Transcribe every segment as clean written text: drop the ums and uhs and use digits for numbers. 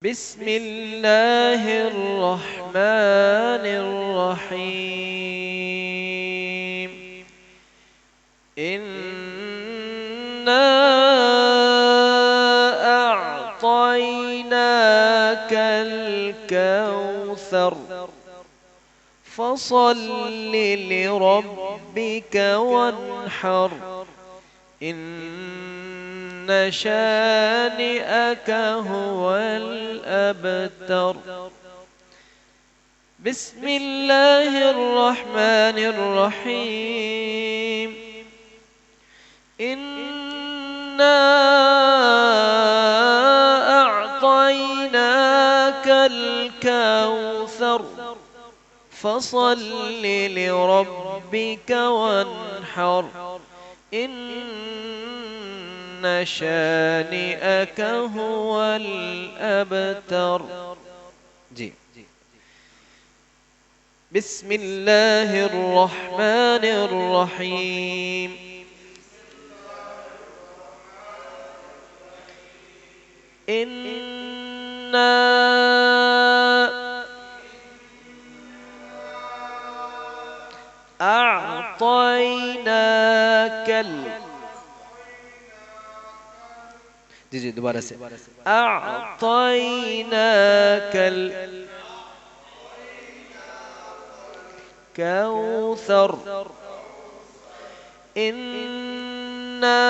بسم الله الرحمن الرحيم إنا أعطيناك الكوثر فصل لربك وانحر إن شانئك هو الأبتر. بسم الله الرحمن الرحيم إنا أعطيناك الكوثر فصل لربك وانحر إن شانئك هو الأبتر. جی بسم الله الرحمن الرحيم إنا أعطيناك جی دوبارہ سے أعطيناك الكوثر إنا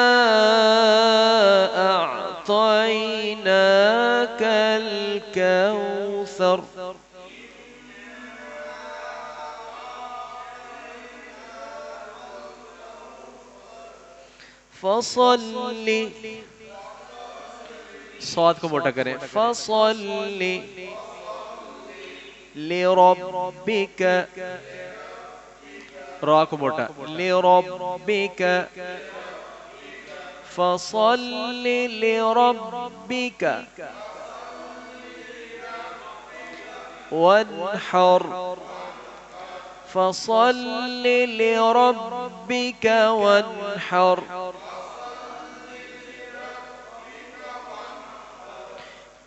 أعطيناك الكوثر فصل صاد کو موٹا کریں فصل لربک را کو موٹا لربک فصل لربک وانحر فصل لربك وانحر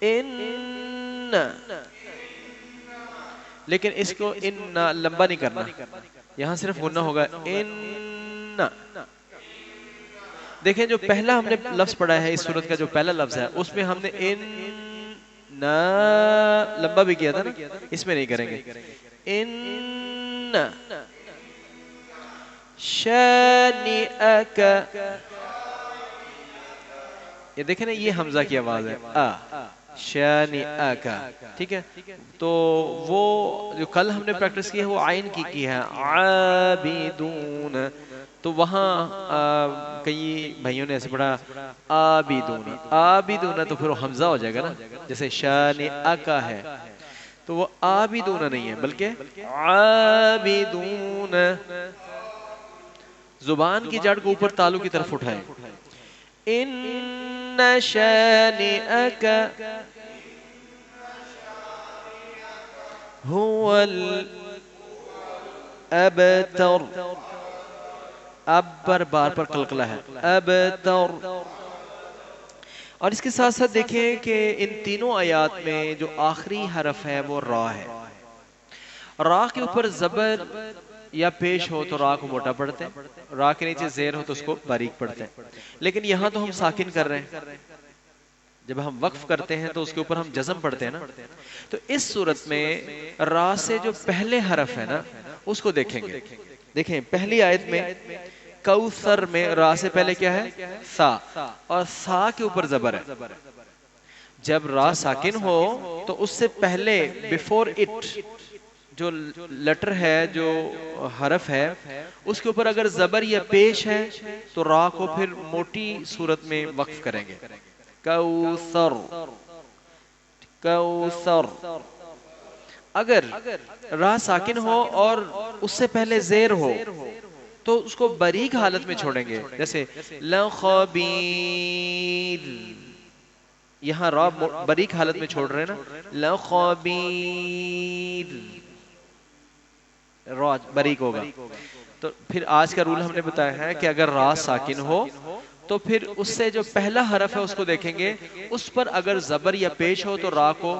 ان لیکن اس کو ان لمبا نہیں کرنا، یہاں صرف غنہ ہوگا ان. دیکھیں جو پہلا ہم نے لفظ پڑھا ہے اس سورت کا، جو پہلا لفظ ہے اس میں ہم نے ان لمبا بھی کیا تھا نا، اس میں نہیں کریں گے. ان شانئک، یہ دیکھیں نا یہ حمزہ کی آواز ہے شانئک، ٹھیک ہے. تو وہ جو کل ہم نے پریکٹس کی ہے وہ عین کی ہے عابدون، تو وہاں کئی بھائیوں نے ایسے پڑھا عابدون عابدون، تو پھر وہ حمزہ ہو جائے گا نا، جیسے شانئک ہے تو وہ عابدون نہیں ہے بلکہ عابدون. زبان کی جڑ کو اوپر تالو کی طرف اٹھائیں. ان شانئک هو الابتر، اب بار پر قلقلہ ہے ابتر. اور اس کے ساتھ ساتھ دیکھیں کہ ان تینوں آیات میں جو آخری حرف ہے وہ را ہے. را کے اوپر زبر یا پیش ہو تو را کو موٹا پڑھتے ہیں، را کے نیچے زیر ہو تو اس کو باریک پڑھتے ہیں. لیکن یہاں تو ہم ساکن کر رہے ہیں، جب ہم وقف کرتے ہیں تو اس کے اوپر ہم جزم پڑھتے ہیں نا. تو اس صورت میں را سے جو پہلے حرف ہے نا اس کو دیکھیں گے. دیکھیں پہلی آیت میں کوثر میں را سے پہلے کیا ہے سا، اور سا کے اوپر زبر ہے. جب را ساکن ہو تو اس سے پہلے بیفور اٹ جو لیٹر ہے، جو حرف ہے، اس کے اوپر اگر زبر یا پیش ہے تو را کو پھر موٹی صورت میں وقف کریں گے. کوثر کوثر. اگر را ساکن ہو اور اس سے پہلے زیر ہو تو اس کو باریک حالت میں چھوڑیں گے، جیسے لخبیر، یہاں را باریک حالت میں چھوڑ رہے ہیں نا، لخبیر باریک ہوگا. تو پھر آج کا رول ہم نے بتایا ہے کہ اگر را ساکن ہو تو تو پھر اس سے جو پہلا حرف ہے اس کو دیکھیں گے، اس پر اگر زبر یا پیش ہو تو را کو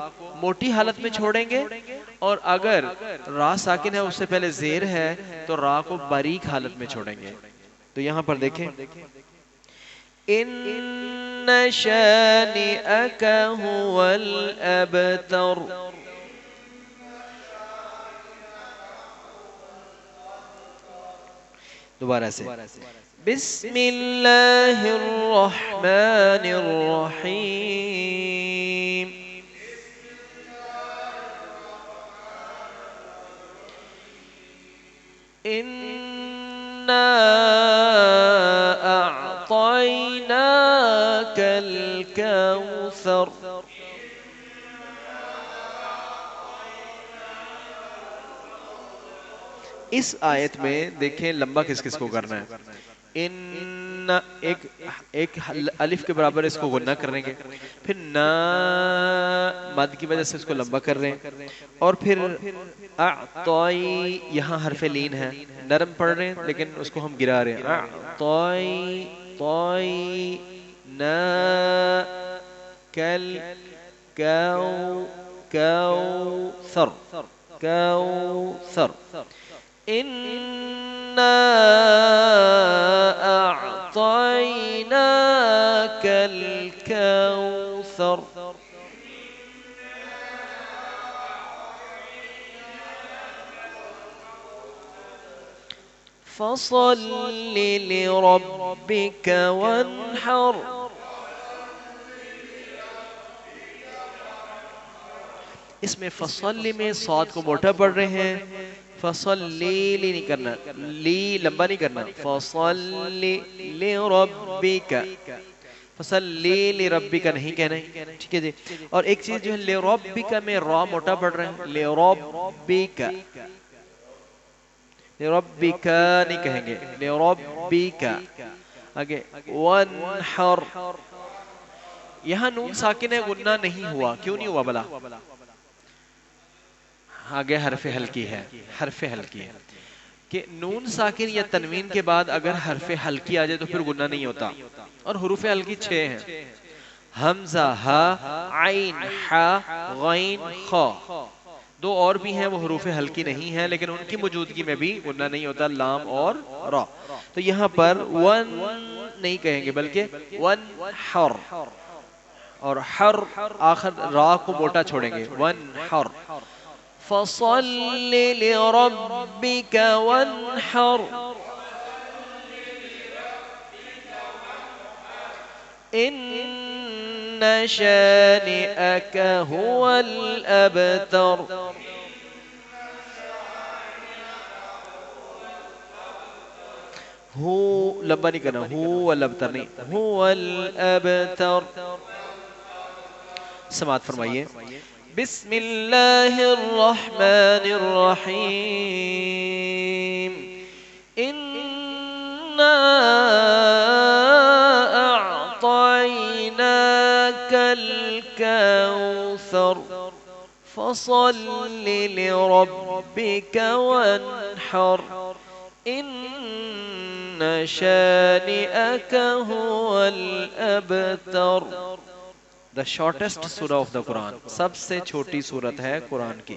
موٹی حالت میں چھوڑیں گے، اور اگر را ساکن ہے اس سے پہلے زیر ہے تو را کو باریک حالت میں چھوڑیں گے۔ تو یہاں پر دیکھیں، ان شانئک هو الابتر، دوبارہ سے بسم اللہ الرحمن الرحیم، انا اعطیناک الکوثر۔ اس آیت میں دیکھیں لمبا کس کس کو کرنا ہے، ان ایک الف کے برابر اس کو غنہ کریں گے، پھر نا مد کی وجہ سے اس کو لمبا کر رہے ہیں، اور پھر اعطائی یہاں حرف لین ہے، نرم پڑھ رہے ہیں لیکن اس کو ہم گرا رہے ہیں، اعطائی طائی نا کل کوثر کوثر، اِنَّا أَعْطَيْنَاكَ الْكَوْثَرَ۔ فَصَلِّ لِرَبِّكَ وَانْحَرْ۔ اس میں فصل میں صاد کو موٹا پڑھ رہے ہیں، فصل لی نہیں کرنا، لی لمبا نہیں کرنا، فصل لربک، فصل لربک نہیں کہنا ہے، ٹھیک ہے جی۔ اور ایک چیز جو ہے لربک میں را موٹا پڑھ رہے ہیں، لربک، لربک نہیں کہیں گے، لربک۔ آگے وانحر، یہاں نون ساکن ہے غنہ نہیں ہوا، کیوں نہیں ہوا بلا؟ آگے حرف حلقی ہے، حرف حلقی ہے کہ نون ساکن یا تنوین کے بعد اگر حرف حلقی آ جائے تو پھر غنہ نہیں ہوتا، اور حروف حلقی 6 ہیں، حمزہ، ہا، عین، حا، غین، خا، 2 اور بھی ہیں وہ حروف حلقی نہیں ہیں لیکن ان کی موجودگی میں بھی غنہ نہیں ہوتا، لام اور را۔ تو یہاں پر ون نہیں کہیں گے بلکہ ون حر، اور حر آخر را کو موٹا چھوڑیں گے، ون حر۔ فَصَلِّ لِرَبِّكَ وَانْحَرْ، إِنَّ شَانِئَكَ هُوَ الْأَبْتَرُ۔ ہو لمبا نہیں کرنا، هو الابتر نہیں، هو الابتر۔ سماعت فرمائیے، بسم اللہ الرحمن الرحیم، انا اعطیناک الکوثر، فصل لربک وانحر، ان شانئک هو الابتر۔ The shortest surah of the Quran، سب سے چھوٹی سورت ہے قرآن کی۔